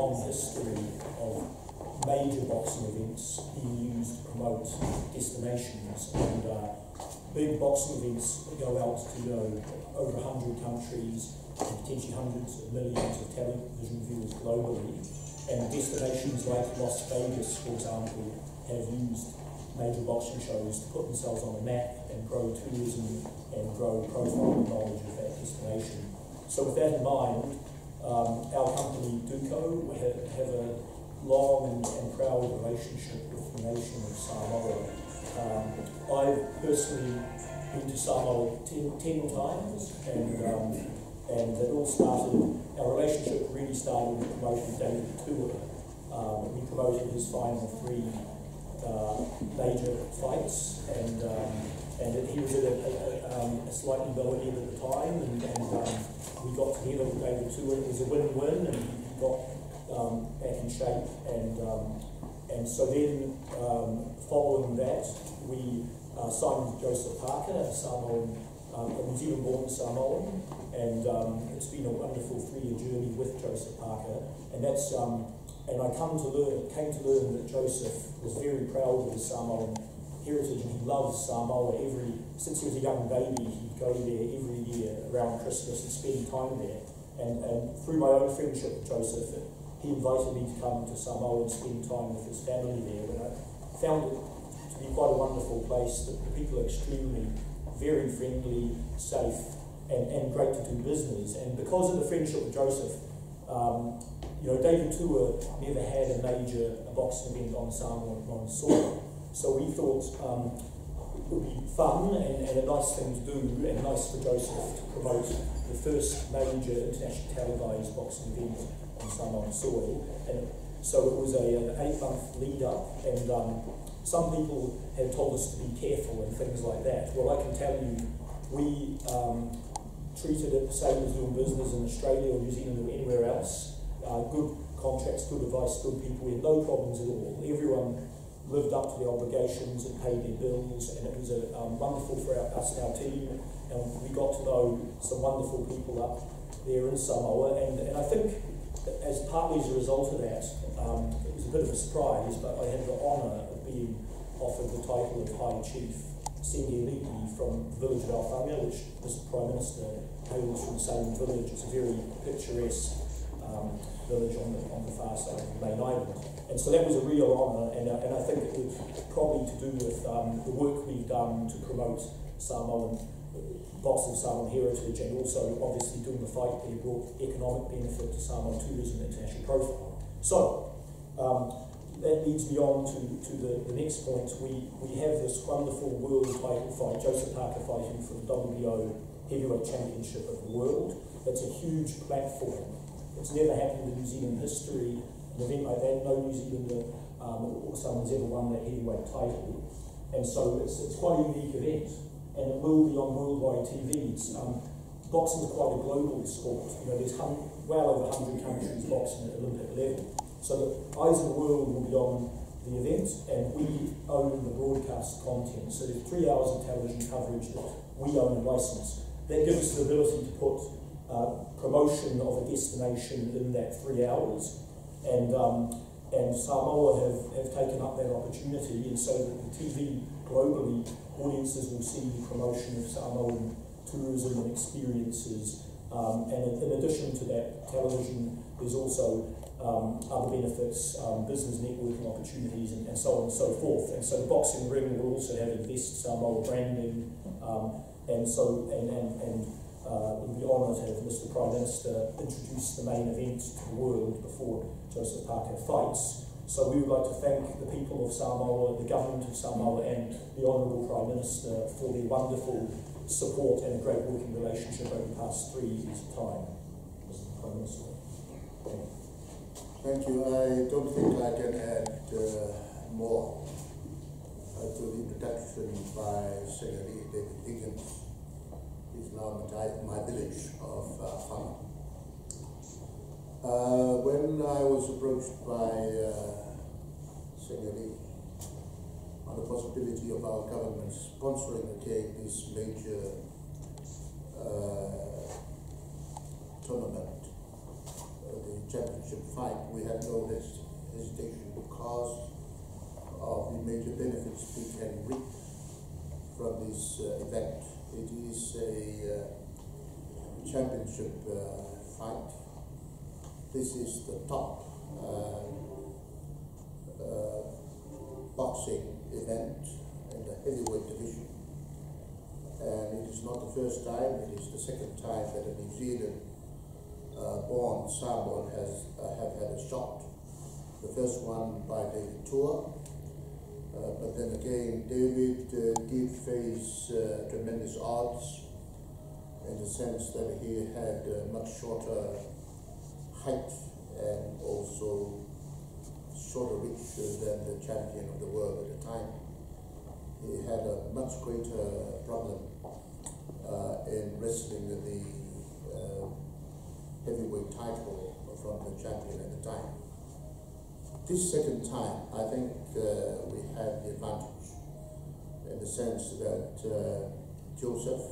long history of major boxing events being used to promote destinations, and big boxing events go out to over 100 countries and potentially hundreds of millions of television viewers globally. And destinations like Las Vegas, for example, have used major boxing shows to put themselves on the map and grow tourism and grow profile and knowledge of that destination. So with that in mind, our company Duco have a long and proud relationship with the nation of Samoa. I've personally been to Samoa 10 times, and it all started, our relationship really started with promoting David Tuilaepa. We promoted his final 3 major fights, and he was at a slightly lower end at the time, and we got together with David Tuilaepa. It was a win-win, and he got back in shape, and so then following that we signed Joseph Parker, a Samoan, a New Zealand-born Samoan, and it's been a wonderful 3-year journey with Joseph Parker, and that's and I came to learn that Joseph was very proud of his Samoan heritage, and he loves Samoa. Since he was a young baby, he'd go there every year around Christmas and spend time there. And through my own friendship with Joseph, he invited me to come to Samoa and spend time with his family there. And I found it to be quite a wonderful place. The people are extremely, very friendly, safe, and great to do business. And because of the friendship with Joseph, David Tuilaepa never had a major boxing event on Samoan soil. So we thought it would be fun and a nice thing to do, and nice for Joseph to promote the first major international televised boxing event on Samoan soil. And so it was an 8-month lead up, and some people had told us to be careful and things like that. Well, I can tell you, we treated it the same as doing business in Australia or New Zealand or anywhere else. Good contracts, good advice, good people. We had no problems at all. Everyone lived up to their obligations and paid their bills, and it was wonderful for us and our team. And we got to know some wonderful people up there in Samoa. And I think, partly as a result of that, it was a bit of a surprise, but I had the honour of being offered the title of High Chief Malielegaoi from the village of Auckland, which Mr Prime Minister hails from the same village. It's a very picturesque village on the far side of the main island. And so that was a real honour, and I think it was probably to do with the work we've done to promote Samoan, lots of Samoan heritage, and also obviously doing the fight there brought economic benefit to Samoan tourism and international profile. So that leads me on to the next point. We have this wonderful world title fight, Joseph Parker fighting for the WBO Heavyweight Championship of the world. That's a huge platform. It's never happened in New Zealand history, an event like that. No New Zealander or someone's ever won that heavyweight title. And so it's quite a unique event, and it will be on worldwide TV. Boxing is quite a global sport. There's well over 100 countries boxing at Olympic level. So the eyes of the world will be on the event, and we own the broadcast content. So there's 3 hours of television coverage that we own and license. That gives us the ability to put promotion of a destination in that 3 hours, and Samoa have taken up that opportunity, and so that the TV globally, audiences will see promotion of Samoan tourism and experiences, and in addition to that, television, there's also other benefits, business networking opportunities, and so on and so forth. And so the boxing ring will also have Invest Samoa branding, and we'll be honoured to have Mr Prime Minister introduce the main event to the world before Joseph Parker fights. So we would like to thank the people of Samoa, the government of Samoa, and the Honourable Prime Minister for their wonderful support and a great working relationship over the past 3 years' time. Mr Prime Minister. Thank you. I don't think I can add more to the introduction by Secretary David Higgins. He's now in my village of Whanga. When I was approached by Secretary on the possibility of our government sponsoring again this major tournament, the championship fight, we had no hesitation because of the major benefits we can reap from this event. It is a championship fight. This is the top boxing event in the heavyweight division, and it is not the first time, it is the second time that a New Zealand born Samoan have had a shot. The first one by David Tour, but then again David did face tremendous odds in the sense that he had much shorter height and also shorter reach than the champion of the world at the time. He had a much greater problem in wrestling the heavyweight title from the champion at the time. This second time, I think we had the advantage in the sense that Joseph,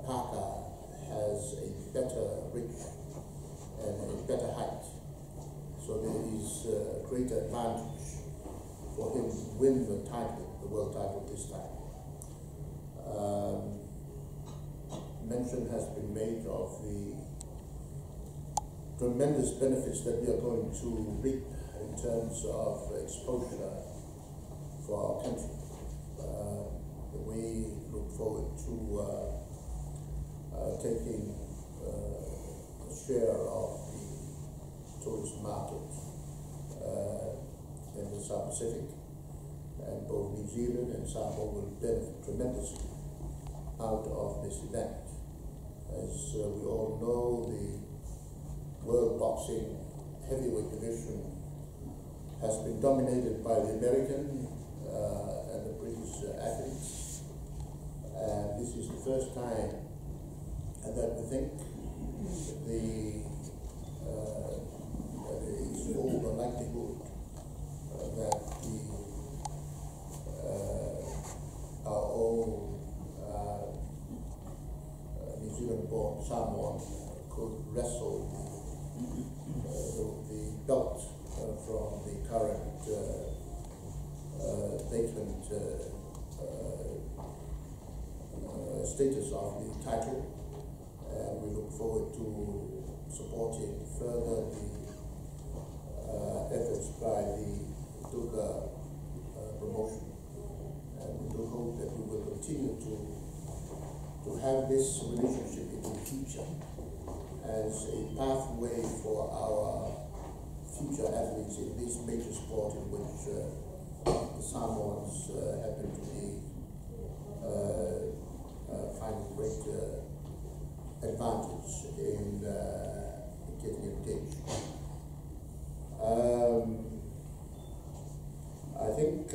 Parker, has a better reach and a better height. So there is a greater advantage for him to win the title, the world title this time. Mention has been made of the tremendous benefits that we are going to reap in terms of exposure for our country. We look forward to taking a share of the tourist market in the South Pacific, and both New Zealand and Samoa will benefit tremendously out of this event. As we all know, the world boxing heavyweight division has been dominated by the American and the British athletes, and this is the first time that we think there is all the likelihood that our own New Zealand-born Samoan could wrestle the belt from the current vacant status of the title, and we look forward to supporting further the efforts by the Duco promotion, and we do hope that we will continue to have this relationship in the future as a pathway for our future athletes in this major sport in which the Samoans happen to be finding great advantage in getting engaged. I think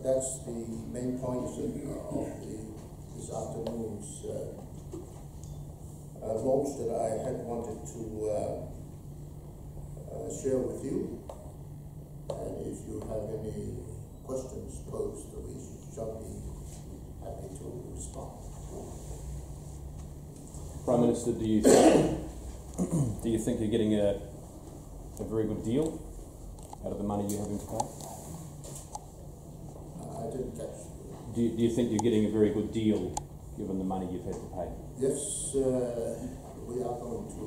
that's the main points of this afternoon's launch that I had wanted to share with you. And if you have any questions posed, we shall be happy to respond. Prime Minister, do you think you're getting a very good deal out of the money you're having to pay? I didn't catch. Do you think you're getting a very good deal given the money you've had to pay? Yes, we are going to.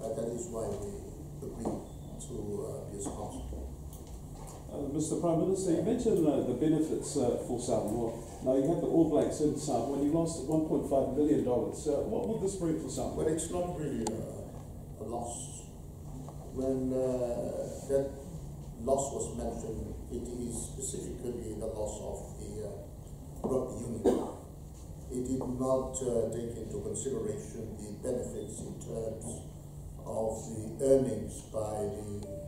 That is why we agreed to be a sponsor. Mr. Prime Minister, you mentioned the benefits for Samoa. Now you have the All Blacks in Samoa when you lost $1.5 million. What would this bring for Samoa? Well, it's not really a loss. When that loss was mentioned, it is specifically the loss of the rugby union. It did not take into consideration the benefits in terms of the earnings by the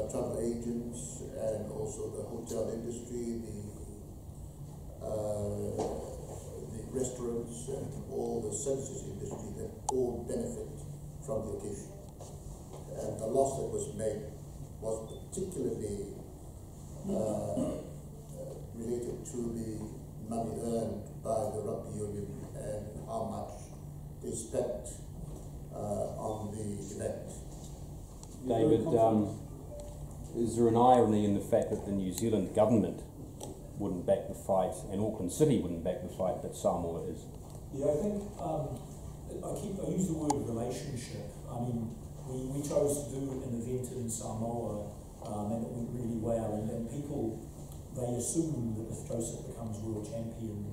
travel agents and also the hotel industry, the restaurants and all the services industry that all benefit from the occasion. And the loss that was made was particularly related to the money earned by the rugby union and how much is there an irony in the fact that the New Zealand government wouldn't back the fight and Auckland City wouldn't back the fight, but Samoa is? Yeah, I think I use the word relationship. I mean, we chose to do an event in Samoa, and it went really well. And people, they assume that if Joseph becomes world champion,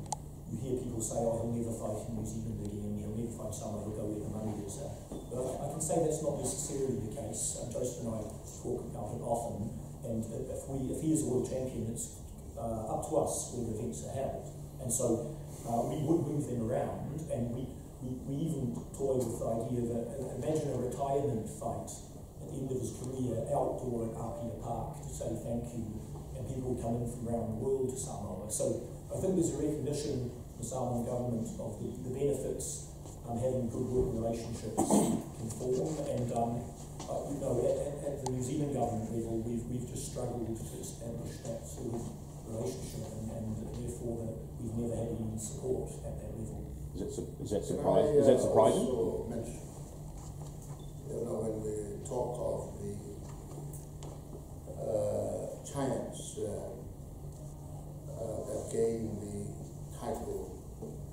you hear people say, "Oh, he'll never fight in New Zealand again. He'll never fight somewhere. He'll go where the money is." But I can say that's not necessarily the case. Joseph and I talk about it often. And if he is a world champion, it's up to us where the events are held. And so we would move them around, and we even toy with the idea that imagine a retirement fight at the end of his career outdoor at Apia Park to say thank you, and people come in from around the world to Samoa. So I think there's a recognition from the Samoan government of the benefits having good working relationships can form, and you know, at the New Zealand government level, we've just struggled to establish that sort of relationship, and therefore that we've never had any support at that level. Is that surprising? Is that surprising? Also mention, you know, when we talk of the giants that gained the title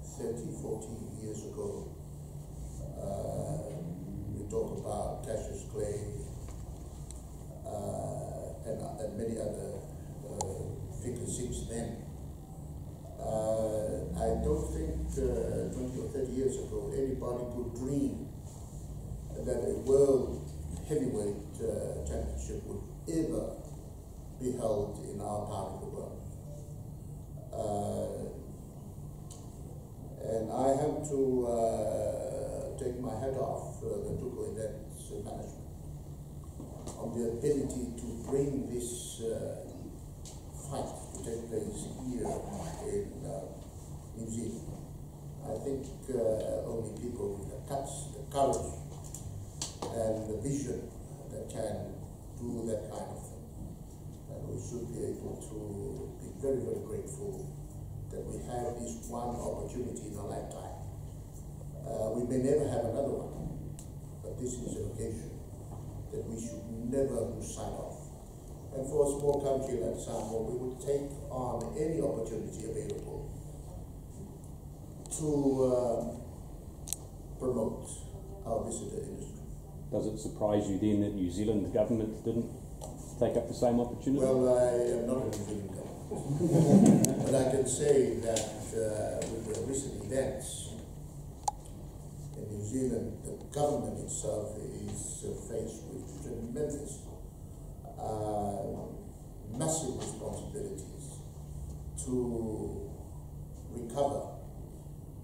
30, 40 years ago, we talk about Cassius Clay and many other figures since then. I don't think 20 or 30 years ago anybody could dream that a world heavyweight championship would ever be held in our part of the world. And I have to take my hat off the Duco Events management on the ability to bring this fight to take place here in New Zealand. I think only people with the guts, the courage, and the vision that can do that kind of thing. And we should be able to be very, very grateful that we have this one opportunity in a lifetime. We may never have another one, but this is an occasion that we should never lose sight of. And for a small country like Samoa, we would take on any opportunity available to promote our visitor industry. Does it surprise you then that New Zealand government didn't take up the same opportunity? Well, I am not a New Zealand government, but I can say that with the recent events in New Zealand, the government itself is faced with tremendous massive responsibilities to recover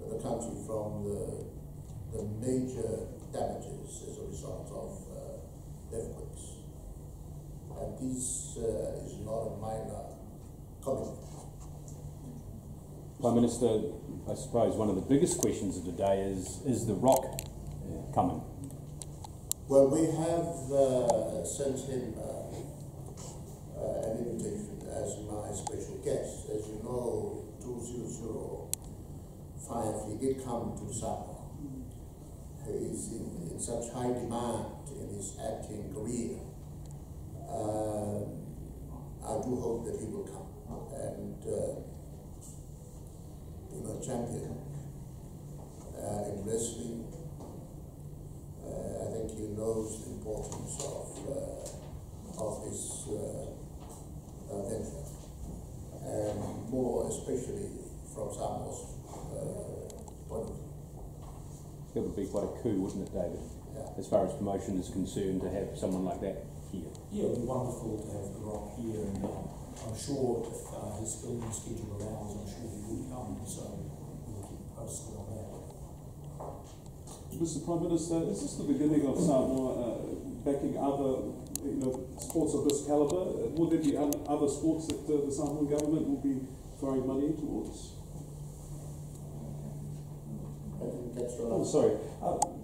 the country from the major damages as a result of earthquakes. And this is not a minor commitment. Prime Minister, I suppose one of the biggest questions of the day is the Rock coming? Well, we have sent him an invitation as my special guest. As you know, 2005, he did come to Samoa. He is in such high demand in his acting career. I do hope that he will come and be a champion in wrestling. I think he knows the importance of this venture, and more especially from Samoa's point of view. It would be quite a coup, wouldn't it, David? Yeah. As far as promotion is concerned, to have someone like that here. Yeah, it would be wonderful to have The Rock here, and I'm sure if his filming schedule allows, I'm sure he will come, so we'll keep posted on that. Mr. Prime Minister, is this the beginning of Samoa backing other sports of this calibre? Will there be other sports that the Samoan government will be throwing money towards? I think that's right. Oh, sorry.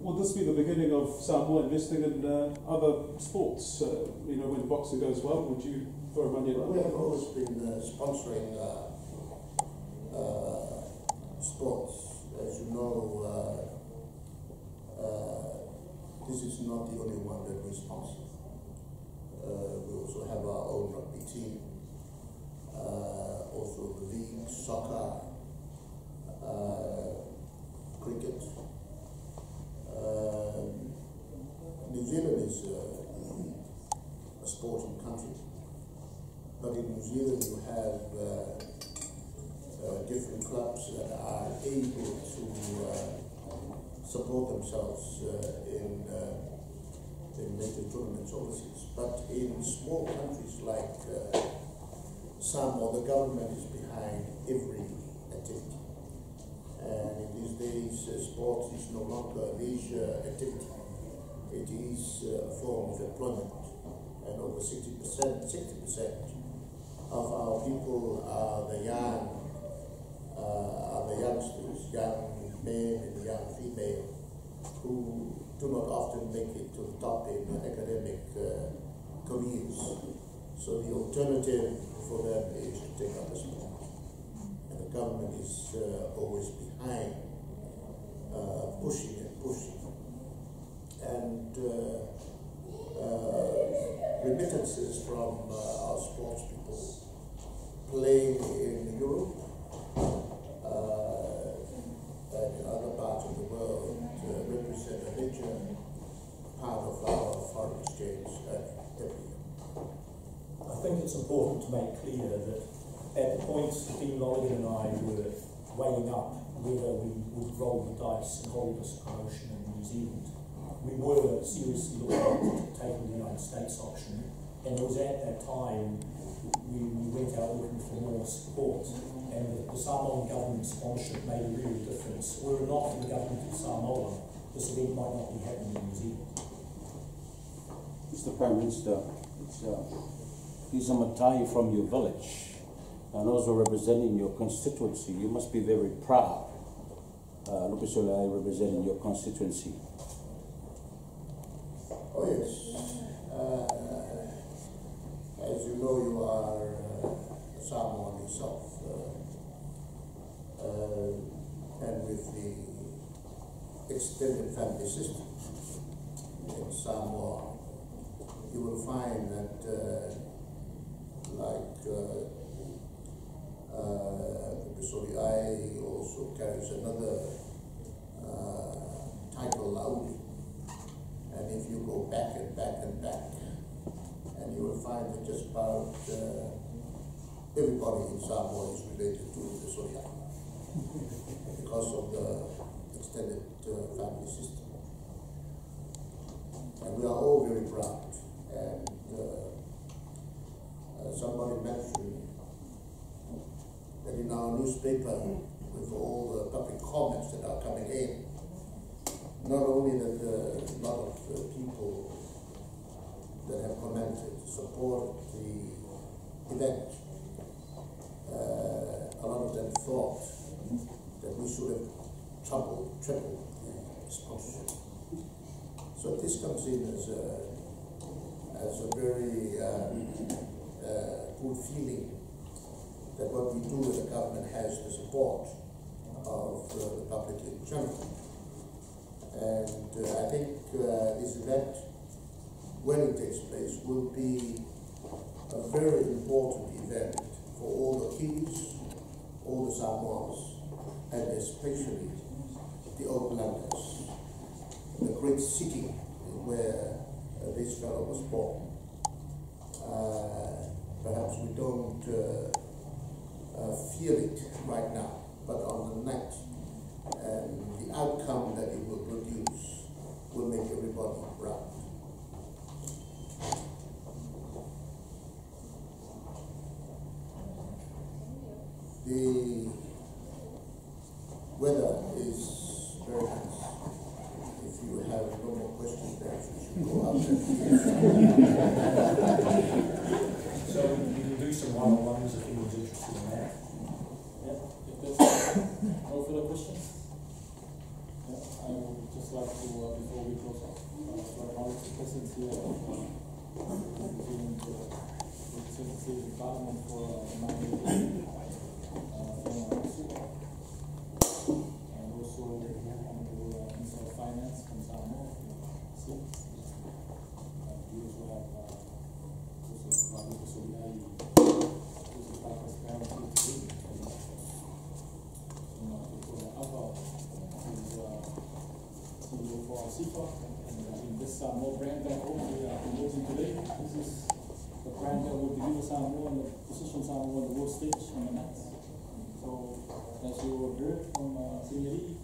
Will this be the beginning of Samoa investing in other sports? When boxing goes well, would you throw money around? We have always been sponsoring sports. As you know, this is not the only one that we sponsor. We also have our own rugby team, also the league, soccer, cricket. New Zealand is a sporting country, but in New Zealand you have different clubs that are able to support themselves in major tournaments overseas. But in small countries like Samoa, the government is behind every activity. And in these days, sports is no longer a leisure activity. It is a form of employment. And over 60% of our people are the youngsters, young men and young female, who do not often make it to the top in academic careers. So the alternative for them is to take up a sport. And the government is always behind, pushing and pushing. And remittances from our sports people playing in Europe and in other parts of the world represent a major part of our foreign exchange every year. I think it's important to make clear that at the point Dean Lolligan and I were weighing up whether we would roll the dice and hold this promotion in New Zealand, we were seriously looking at taking the United States option, and it was at that time we went out looking for more support, and the Samoan government sponsorship made a real difference. Were it not for the government of Samoa, this event might not be happening in New Zealand. Mr. Prime Minister, he's a Matai from your village and also representing your constituency. You must be very proud, Tuilaepa, representing your constituency. Oh yes. As you know, you are a Samoan yourself. And with the extended family system in Samoa, you will find that I also carries another title, Lauli. And if you go back and back and back, and you will find that just about everybody in Samoa is related to the Soria because of the extended family system. And we are all very proud. And somebody mentioned that in our newspaper, with all the public comments that are coming in, not only that a lot of people that have commented support the event, a lot of them thought that we should have tripled the sponsorship. So this comes in as a very good feeling that what we do as a government has the support of the public in general. And I think this event, when it takes place, will be a very important event for all the Kiwis, all the Samoans, and especially the Aucklanders, the great city where this fellow was born. Perhaps we don't feel it right now, but on the night, and the outcome that it will produce will make everybody proud. The weather is very nice. If you have no more questions, perhaps we should go out So we can do some one-on-ones if anyone's interested in that. Yeah, if there's no further questions, I would just like to, before we close off, acknowledge the presence here of the Representative Department for Malielegaoi, and also Honorable Minister of Finance from Samoa. We also have SIFA, and in this Samoa brand that we are promoting today, this is the brand that will deliver Samoa and position Samoa on the world stage on the mat. So, as you heard from Senior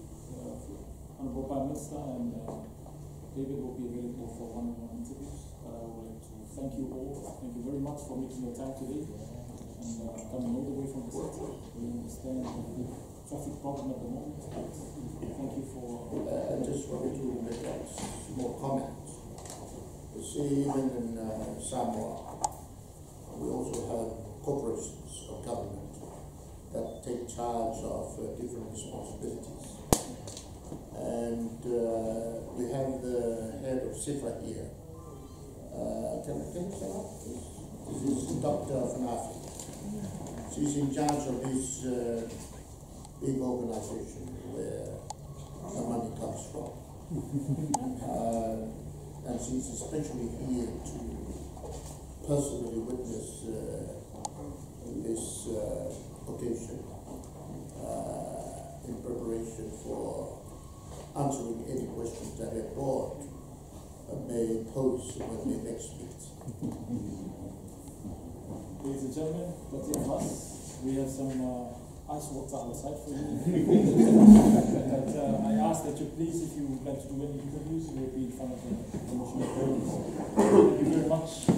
Honorable Prime Minister, and David will be available for one-on-one interviews. But I would like to thank you all. Thank you very much for making your time today and coming all the way from the city. We understand the traffic problem at the moment. Thank you for. I just wanted to make a small comment. You see, even in Samoa, we also have corporations of government that take charge of different responsibilities. And we have the head of SIFA here. Can you say that? This is Dr. Fanafi. She's in charge of this big organization where the money comes from. And she's especially here to personally witness this occasion in preparation for answering any questions that her board may pose when they next meet. Ladies and gentlemen, that's it from us. We have some ice water outside for you. But I ask that you please, if you would like to do any interviews, you will be in front of the promotional programs. Thank you very much.